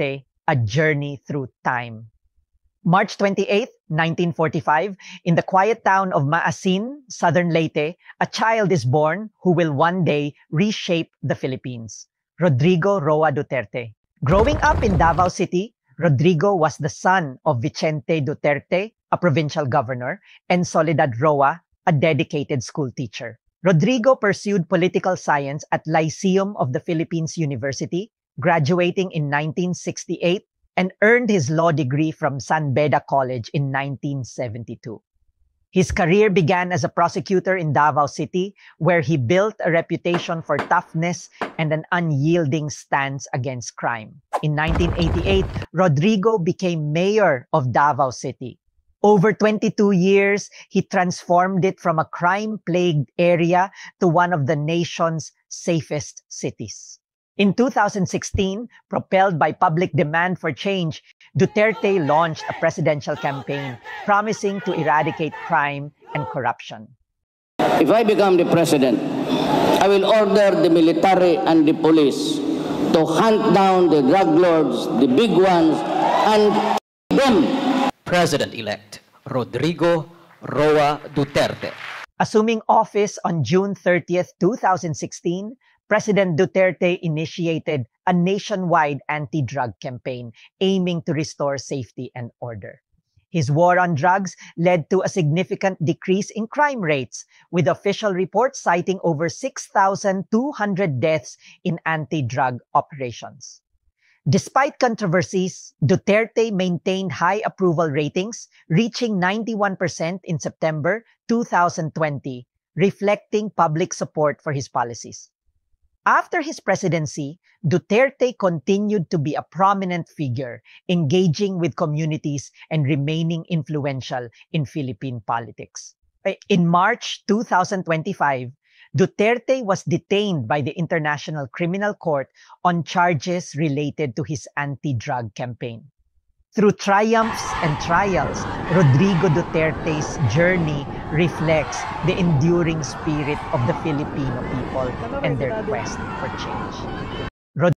Duterte, A Journey Through Time. March 28, 1945, in the quiet town of Maasin, southern Leyte, a child is born who will one day reshape the Philippines. Rodrigo Roa Duterte. Growing up in Davao City, Rodrigo was the son of Vicente Duterte, a provincial governor, and Soledad Roa, a dedicated school teacher. Rodrigo pursued political science at Lyceum of the Philippines University, graduating in 1968, and earned his law degree from San Beda College in 1972. His career began as a prosecutor in Davao City, where he built a reputation for toughness and an unyielding stance against crime. In 1988, Rodrigo became mayor of Davao City. Over 22 years, he transformed it from a crime-plagued area to one of the nation's safest cities. In 2016, propelled by public demand for change, Duterte launched a presidential campaign promising to eradicate crime and corruption. If I become the president, I will order the military and the police to hunt down the drug lords, the big ones, and them. President-elect Rodrigo Roa Duterte. Assuming office on June 30th, 2016, President Duterte initiated a nationwide anti-drug campaign aiming to restore safety and order. His war on drugs led to a significant decrease in crime rates, with official reports citing over 6,200 deaths in anti-drug operations. Despite controversies, Duterte maintained high approval ratings, reaching 91% in September 2020, reflecting public support for his policies. After his presidency, Duterte continued to be a prominent figure, engaging with communities and remaining influential in Philippine politics. In March 2025, Duterte was detained by the International Criminal Court on charges related to his anti-drug campaign. Through triumphs and trials, Rodrigo Duterte's journey reflects the enduring spirit of the Filipino people and their quest for change.